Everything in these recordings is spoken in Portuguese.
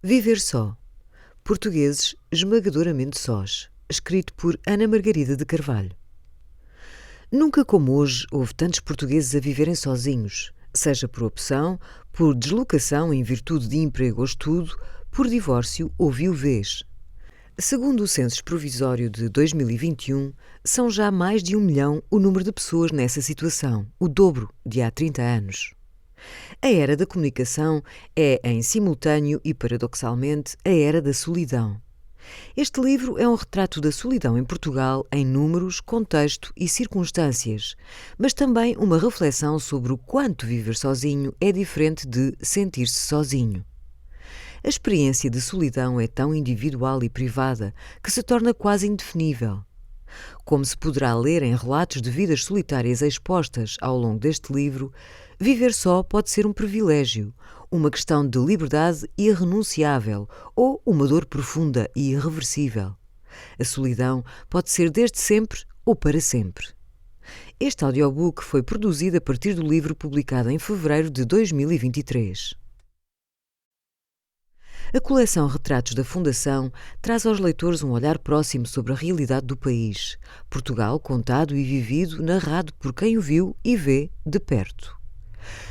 Viver só. Portugueses esmagadoramente sós. Escrito por Ana Margarida de Carvalho. Nunca como hoje houve tantos portugueses a viverem sozinhos, seja por opção, por deslocação em virtude de emprego ou estudo, por divórcio ou viuvez. Segundo o Censo Provisório de 2021, são já mais de 1 milhão o número de pessoas nessa situação, o dobro de há 30 anos. A era da comunicação é, em simultâneo e paradoxalmente, a era da solidão. Este livro é um retrato da solidão em Portugal em números, contexto e circunstâncias, mas também uma reflexão sobre o quanto viver sozinho é diferente de sentir-se sozinho. A experiência de solidão é tão individual e privada que se torna quase indefinível. Como se poderá ler em relatos de vidas solitárias expostas ao longo deste livro, viver só pode ser um privilégio, uma questão de liberdade irrenunciável ou uma dor profunda e irreversível. A solidão pode ser desde sempre ou para sempre. Este audiobook foi produzido a partir do livro publicado em fevereiro de 2023. A coleção Retratos da Fundação traz aos leitores um olhar próximo sobre a realidade do país. Portugal contado e vivido, narrado por quem o viu e vê de perto.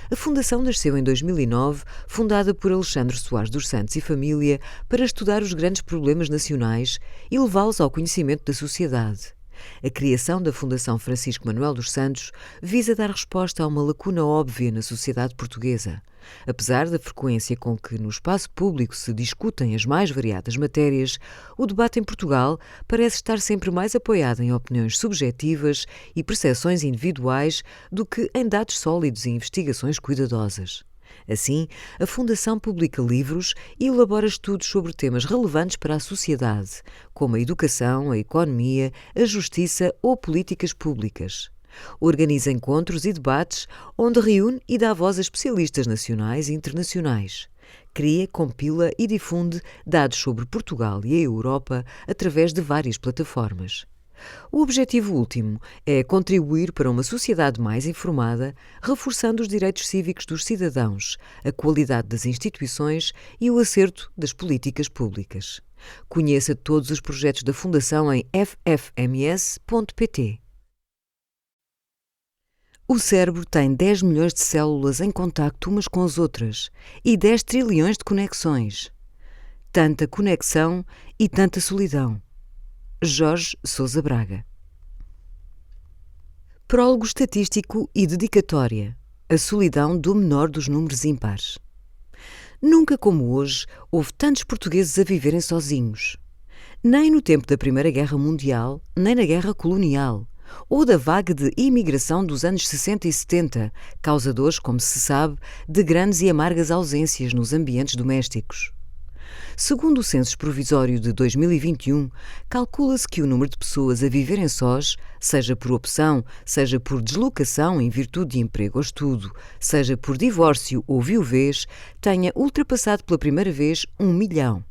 A Fundação nasceu em 2009, fundada por Alexandre Soares dos Santos e família, para estudar os grandes problemas nacionais e levá-los ao conhecimento da sociedade. A criação da Fundação Francisco Manuel dos Santos visa dar resposta a uma lacuna óbvia na sociedade portuguesa. Apesar da frequência com que no espaço público se discutem as mais variadas matérias, o debate em Portugal parece estar sempre mais apoiado em opiniões subjetivas e percepções individuais do que em dados sólidos e investigações cuidadosas. Assim, a Fundação publica livros e elabora estudos sobre temas relevantes para a sociedade, como a educação, a economia, a justiça ou políticas públicas. Organiza encontros e debates onde reúne e dá voz a especialistas nacionais e internacionais. Cria, compila e difunde dados sobre Portugal e a Europa através de várias plataformas. O objetivo último é contribuir para uma sociedade mais informada, reforçando os direitos cívicos dos cidadãos, a qualidade das instituições e o acerto das políticas públicas. Conheça todos os projetos da Fundação em ffms.pt. O cérebro tem 10 milhões de células em contacto umas com as outras e 10 trilhões de conexões. Tanta conexão e tanta solidão. Jorge Sousa Braga. Prólogo estatístico e dedicatória. A solidão do menor dos números ímpares. Nunca como hoje houve tantos portugueses a viverem sozinhos. Nem no tempo da Primeira Guerra Mundial, nem na Guerra Colonial, ou da vaga de imigração dos anos 60 e 70, causadores, como se sabe, de grandes e amargas ausências nos ambientes domésticos. Segundo o Censo Provisório de 2021, calcula-se que o número de pessoas a viverem sós, seja por opção, seja por deslocação em virtude de emprego ou estudo, seja por divórcio ou viuvez, tenha ultrapassado pela primeira vez 1 milhão.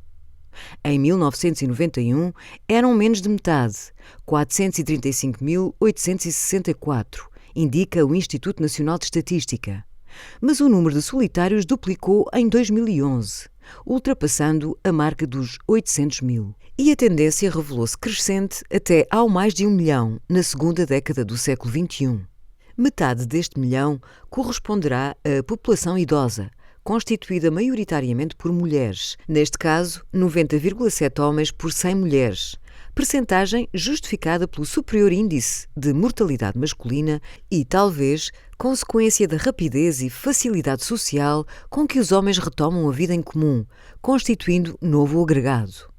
Em 1991, eram menos de metade, 435.864, indica o Instituto Nacional de Estatística. Mas o número de solitários duplicou em 2011, ultrapassando a marca dos 800 mil. E a tendência revelou-se crescente até ao mais de 1 milhão na segunda década do século XXI. Metade deste milhão corresponderá à população idosa, constituída maioritariamente por mulheres, neste caso 90,7 homens por 100 mulheres, percentagem justificada pelo superior índice de mortalidade masculina e, talvez, consequência da rapidez e facilidade social com que os homens retomam a vida em comum, constituindo novo agregado.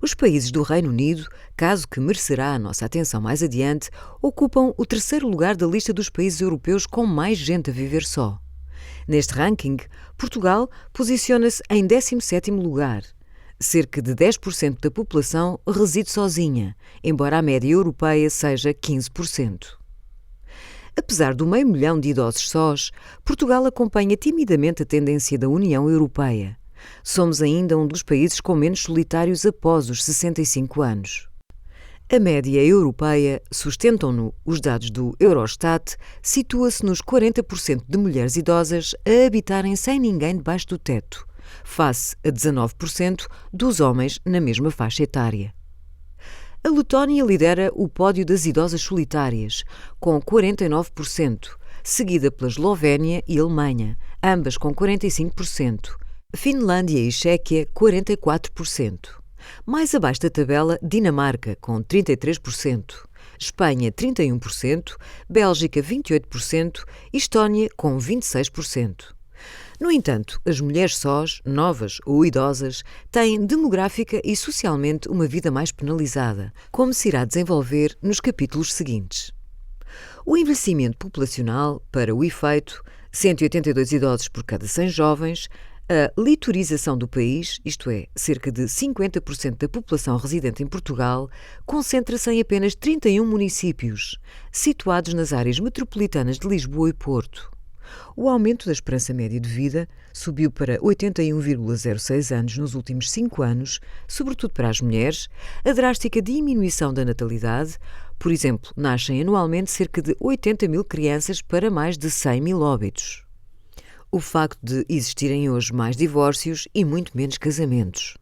Os países do Reino Unido, caso que merecerá a nossa atenção mais adiante, ocupam o terceiro lugar da lista dos países europeus com mais gente a viver só. Neste ranking, Portugal posiciona-se em 17º lugar. Cerca de 10% da população reside sozinha, embora a média europeia seja 15%. Apesar do meio milhão de idosos sós, Portugal acompanha timidamente a tendência da União Europeia. Somos ainda um dos países com menos solitários após os 65 anos. A média europeia, sustentam-no os dados do Eurostat, situa-se nos 40% de mulheres idosas a habitarem sem ninguém debaixo do teto, face a 19% dos homens na mesma faixa etária. A Letónia lidera o pódio das idosas solitárias, com 49%, seguida pela Eslovénia e Alemanha, ambas com 45%, Finlândia e Chequia, 44%. Mais abaixo da tabela, Dinamarca, com 33%, Espanha, 31%, Bélgica, 28% e Estónia, com 26%. No entanto, as mulheres sós, novas ou idosas, têm demográfica e socialmente uma vida mais penalizada, como se irá desenvolver nos capítulos seguintes. O envelhecimento populacional, para o efeito, 182 idosos por cada 100 jovens, a litorização do país, isto é, cerca de 50% da população residente em Portugal, concentra-se em apenas 31 municípios, situados nas áreas metropolitanas de Lisboa e Porto. O aumento da esperança média de vida subiu para 81,06 anos nos últimos 5 anos, sobretudo para as mulheres. A drástica diminuição da natalidade, por exemplo, nascem anualmente cerca de 80 mil crianças para mais de 100 mil óbitos. O facto de existirem hoje mais divórcios e muito menos casamentos.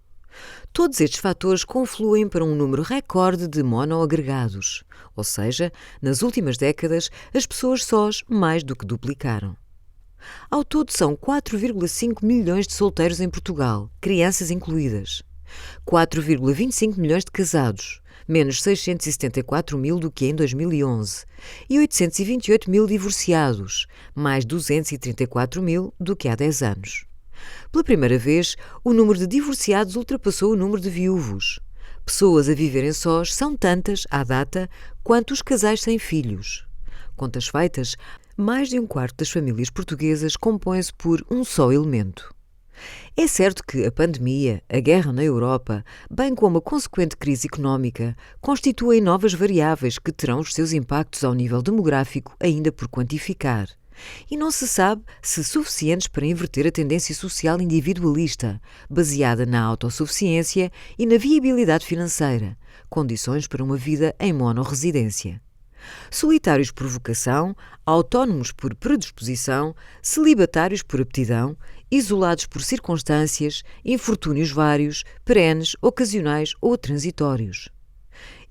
Todos estes fatores confluem para um número recorde de monoagregados, ou seja, nas últimas décadas as pessoas sós mais do que duplicaram. Ao todo são 4,5 milhões de solteiros em Portugal, crianças incluídas, 4,25 milhões de casados, menos 674 mil do que em 2011, e 828 mil divorciados, mais 234 mil do que há 10 anos. Pela primeira vez, o número de divorciados ultrapassou o número de viúvos. Pessoas a viverem sós são tantas, à data, quanto os casais sem filhos. Contas feitas, mais de um quarto das famílias portuguesas compõe-se por um só elemento. É certo que a pandemia, a guerra na Europa, bem como a consequente crise económica, constituem novas variáveis que terão os seus impactos ao nível demográfico ainda por quantificar. E não se sabe se suficientes para inverter a tendência social individualista, baseada na autossuficiência e na viabilidade financeira, condições para uma vida em monorresidência. Solitários por vocação, autónomos por predisposição, celibatários por aptidão, isolados por circunstâncias, infortúnios vários, perenes, ocasionais ou transitórios.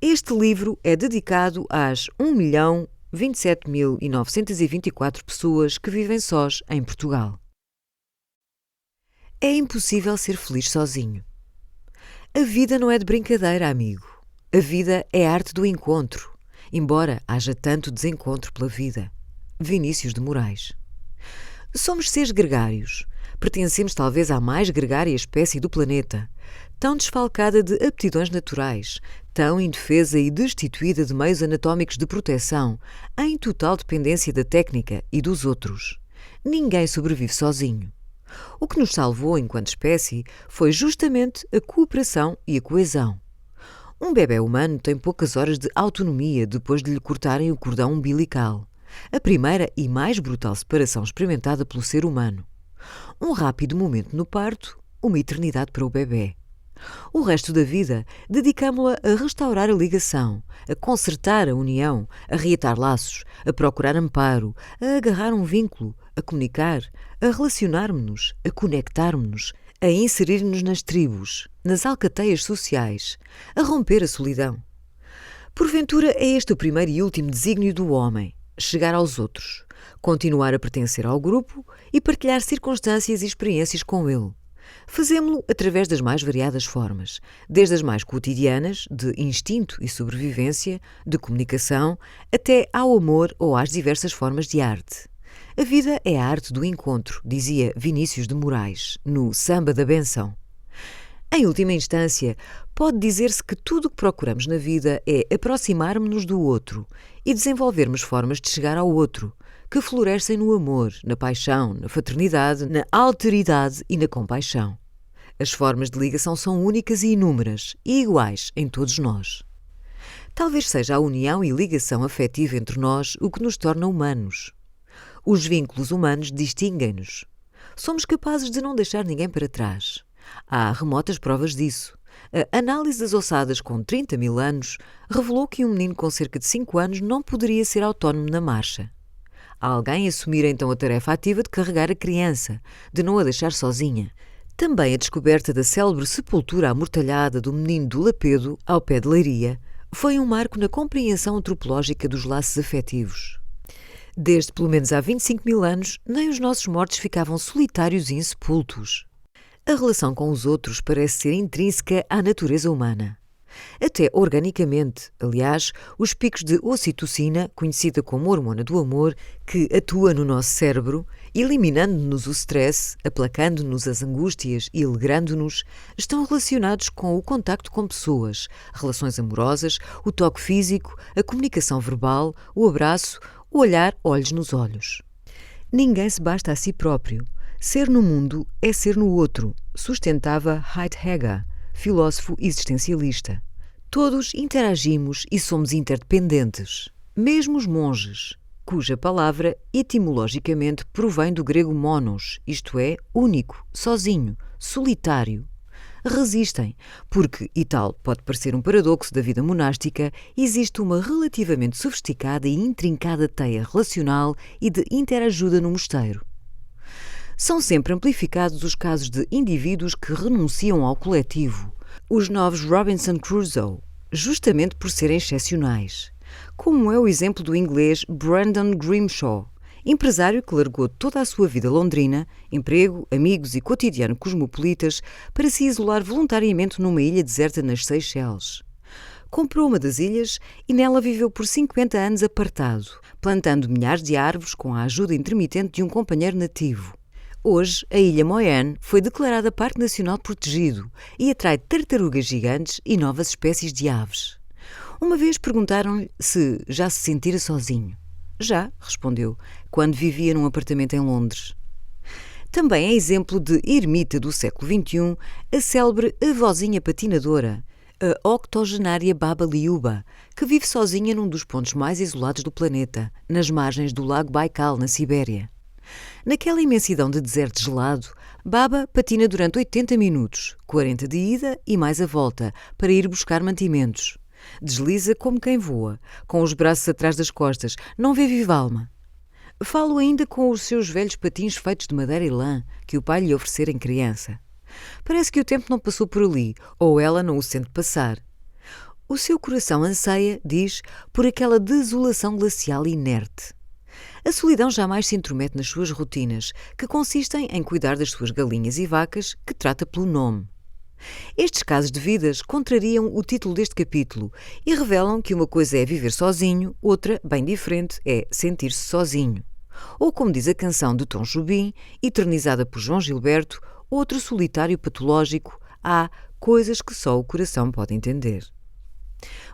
Este livro é dedicado às 1.027.924 pessoas que vivem sós em Portugal. É impossível ser feliz sozinho. A vida não é de brincadeira, amigo. A vida é a arte do encontro, embora haja tanto desencontro pela vida. Vinícius de Moraes. Somos seres gregários. Pertencemos talvez à mais gregária espécie do planeta, tão desfalcada de aptidões naturais, tão indefesa e destituída de meios anatómicos de proteção, em total dependência da técnica e dos outros. Ninguém sobrevive sozinho. O que nos salvou enquanto espécie foi justamente a cooperação e a coesão. Um bebé humano tem poucas horas de autonomia depois de lhe cortarem o cordão umbilical, a primeira e mais brutal separação experimentada pelo ser humano. Um rápido momento no parto, uma eternidade para o bebé. O resto da vida dedicamo-la a restaurar a ligação, a consertar a união, a reatar laços, a procurar amparo, a agarrar um vínculo, a comunicar, a relacionar-nos-nos, a conectar-nos-nos, a inserir-nos nas tribos, nas alcateias sociais, a romper a solidão. Porventura é este o primeiro e último desígnio do homem, chegar aos outros, continuar a pertencer ao grupo e partilhar circunstâncias e experiências com ele. Fazemo-lo através das mais variadas formas, desde as mais cotidianas, de instinto e sobrevivência, de comunicação, até ao amor ou às diversas formas de arte. A vida é a arte do encontro, dizia Vinícius de Moraes, no Samba da Benção. Em última instância, pode dizer-se que tudo o que procuramos na vida é aproximar-nos do outro e desenvolvermos formas de chegar ao outro, que florescem no amor, na paixão, na fraternidade, na alteridade e na compaixão. As formas de ligação são únicas e inúmeras e iguais em todos nós. Talvez seja a união e ligação afetiva entre nós o que nos torna humanos. Os vínculos humanos distinguem-nos. Somos capazes de não deixar ninguém para trás. Há remotas provas disso. A análise das ossadas com 30 mil anos revelou que um menino com cerca de 5 anos não poderia ser autónomo na marcha. Alguém assumira então a tarefa ativa de carregar a criança, de não a deixar sozinha. Também a descoberta da célebre sepultura amortalhada do menino do Lapedo, ao pé de Leiria, foi um marco na compreensão antropológica dos laços afetivos. Desde pelo menos há 25 mil anos, nem os nossos mortos ficavam solitários e insepultos. A relação com os outros parece ser intrínseca à natureza humana. Até organicamente, aliás, os picos de ocitocina, conhecida como hormona do amor, que atua no nosso cérebro, eliminando-nos o stress, aplacando-nos as angústias e alegrando-nos, estão relacionados com o contacto com pessoas, relações amorosas, o toque físico, a comunicação verbal, o abraço, o olhar olhos nos olhos. Ninguém se basta a si próprio. Ser no mundo é ser no outro, sustentava Heidegger, filósofo existencialista. Todos interagimos e somos interdependentes, mesmo os monges, cuja palavra etimologicamente provém do grego monos, isto é, único, sozinho, solitário. Resistem, porque, e tal pode parecer um paradoxo da vida monástica, existe uma relativamente sofisticada e intrincada teia relacional e de interajuda no mosteiro. São sempre amplificados os casos de indivíduos que renunciam ao coletivo, os novos Robinson Crusoe, justamente por serem excepcionais, como é o exemplo do inglês Brandon Grimshaw, empresário que largou toda a sua vida londrina, emprego, amigos e cotidiano cosmopolitas, para se isolar voluntariamente numa ilha deserta nas Seychelles. Comprou uma das ilhas e nela viveu por 50 anos apartado, plantando milhares de árvores com a ajuda intermitente de um companheiro nativo. Hoje, a Ilha Moyane foi declarada Parque Nacional Protegido e atrai tartarugas gigantes e novas espécies de aves. Uma vez perguntaram-lhe se já se sentira sozinho. Já, respondeu, quando vivia num apartamento em Londres. Também é exemplo de ermita do século XXI a célebre avózinha patinadora, a octogenária Baba Liuba, que vive sozinha num dos pontos mais isolados do planeta, nas margens do lago Baikal, na Sibéria. Naquela imensidão de deserto gelado, Baba patina durante 80 minutos, 40 de ida e mais a volta, para ir buscar mantimentos. Desliza como quem voa, com os braços atrás das costas, não vê viva alma. Falo ainda com os seus velhos patins feitos de madeira e lã, que o pai lhe oferecera em criança. Parece que o tempo não passou por ali, ou ela não o sente passar. O seu coração anseia, diz, por aquela desolação glacial inerte. A solidão jamais se intromete nas suas rotinas, que consistem em cuidar das suas galinhas e vacas, que trata pelo nome. Estes casos de vidas contrariam o título deste capítulo e revelam que uma coisa é viver sozinho, outra, bem diferente, é sentir-se sozinho. Ou, como diz a canção de Tom Jobim, eternizada por João Gilberto, outro solitário patológico, há coisas que só o coração pode entender.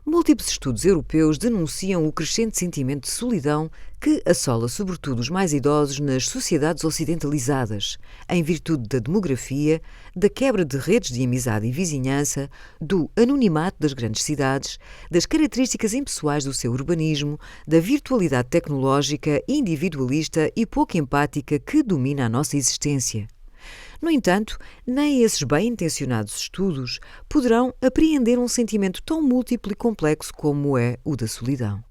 Múltiplos estudos europeus denunciam o crescente sentimento de solidão que assola sobretudo os mais idosos nas sociedades ocidentalizadas, em virtude da demografia, da quebra de redes de amizade e vizinhança, do anonimato das grandes cidades, das características impessoais do seu urbanismo, da virtualidade tecnológica, individualista e pouco empática que domina a nossa existência. No entanto, nem esses bem-intencionados estudos poderão apreender um sentimento tão múltiplo e complexo como é o da solidão.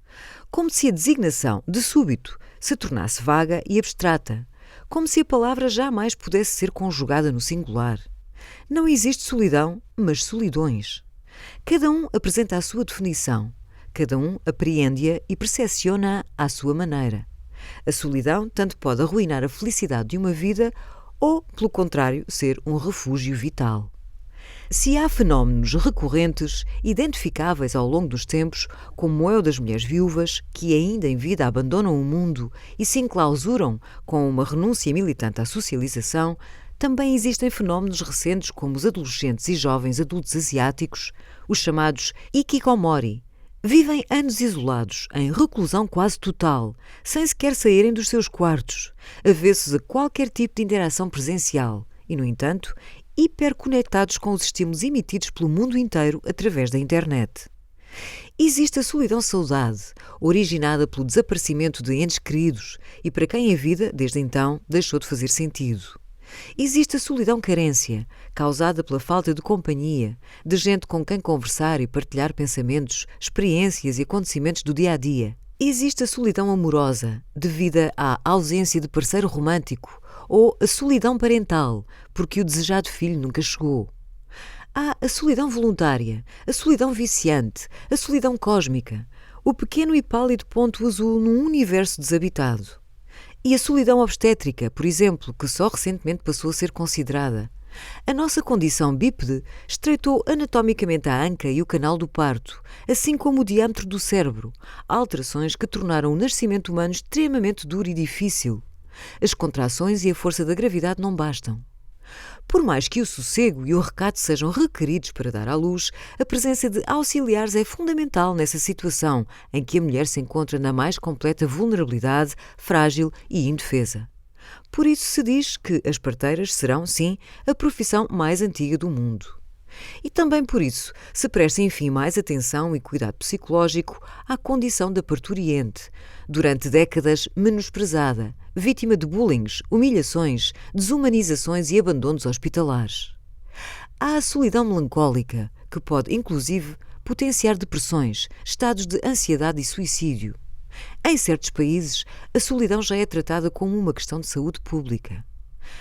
Como se a designação, de súbito, se tornasse vaga e abstrata, como se a palavra jamais pudesse ser conjugada no singular. Não existe solidão, mas solidões. Cada um apresenta a sua definição, cada um apreende-a e percepciona-a à sua maneira. A solidão tanto pode arruinar a felicidade de uma vida ou, pelo contrário, ser um refúgio vital. Se há fenómenos recorrentes, identificáveis ao longo dos tempos, como é o das mulheres viúvas, que ainda em vida abandonam o mundo e se enclausuram com uma renúncia militante à socialização, também existem fenómenos recentes como os adolescentes e jovens adultos asiáticos, os chamados hikikomori. Vivem anos isolados, em reclusão quase total, sem sequer saírem dos seus quartos, avessos a qualquer tipo de interação presencial e, no entanto, hiperconectados com os estímulos emitidos pelo mundo inteiro através da internet. Existe a solidão-saudade, originada pelo desaparecimento de entes queridos e para quem a vida, desde então, deixou de fazer sentido. Existe a solidão-carência, causada pela falta de companhia, de gente com quem conversar e partilhar pensamentos, experiências e acontecimentos do dia-a-dia. Existe a solidão amorosa, devida à ausência de parceiro romântico, ou a solidão parental, porque o desejado filho nunca chegou. Há a solidão voluntária, a solidão viciante, a solidão cósmica, o pequeno e pálido ponto azul num universo desabitado. E a solidão obstétrica, por exemplo, que só recentemente passou a ser considerada. A nossa condição bípede estreitou anatomicamente a anca e o canal do parto, assim como o diâmetro do cérebro, alterações que tornaram o nascimento humano extremamente duro e difícil. As contrações e a força da gravidade não bastam. Por mais que o sossego e o recato sejam requeridos para dar à luz, a presença de auxiliares é fundamental nessa situação em que a mulher se encontra na mais completa vulnerabilidade, frágil e indefesa. Por isso se diz que as parteiras serão, sim, a profissão mais antiga do mundo. E também por isso se presta, enfim, mais atenção e cuidado psicológico à condição da parturiente, durante décadas menosprezada, vítima de bullying, humilhações, desumanizações e abandonos hospitalares. Há a solidão melancólica, que pode, inclusive, potenciar depressões, estados de ansiedade e suicídio. Em certos países, a solidão já é tratada como uma questão de saúde pública.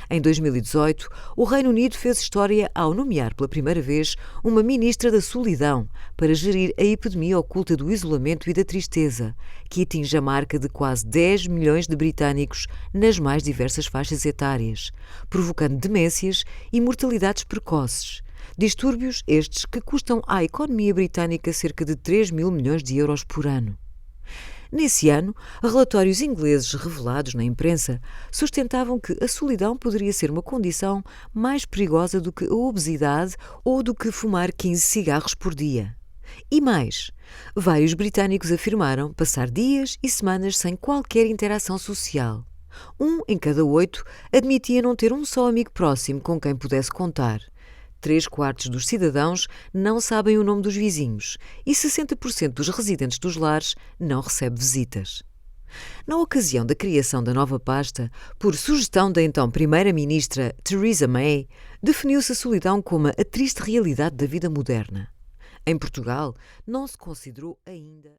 Em 2018, o Reino Unido fez história ao nomear pela primeira vez uma ministra da solidão para gerir a epidemia oculta do isolamento e da tristeza, que atinge a marca de quase 10 milhões de britânicos nas mais diversas faixas etárias, provocando demências e mortalidades precoces. Distúrbios estes que custam à economia britânica cerca de 3 mil milhões de euros por ano. Nesse ano, relatórios ingleses revelados na imprensa sustentavam que a solidão poderia ser uma condição mais perigosa do que a obesidade ou do que fumar 15 cigarros por dia. E mais, vários britânicos afirmaram passar dias e semanas sem qualquer interação social. 1 em cada 8 admitia não ter um só amigo próximo com quem pudesse contar. 3/4 dos cidadãos não sabem o nome dos vizinhos e 60% dos residentes dos lares não recebe visitas. Na ocasião da criação da nova pasta, por sugestão da então primeira-ministra Theresa May, definiu-se a solidão como a triste realidade da vida moderna. Em Portugal, não se considerou ainda...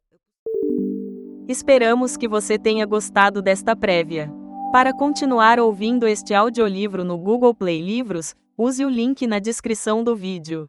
Esperamos que você tenha gostado desta prévia. Para continuar ouvindo este audiolivro no Google Play Livros, use o link na descrição do vídeo.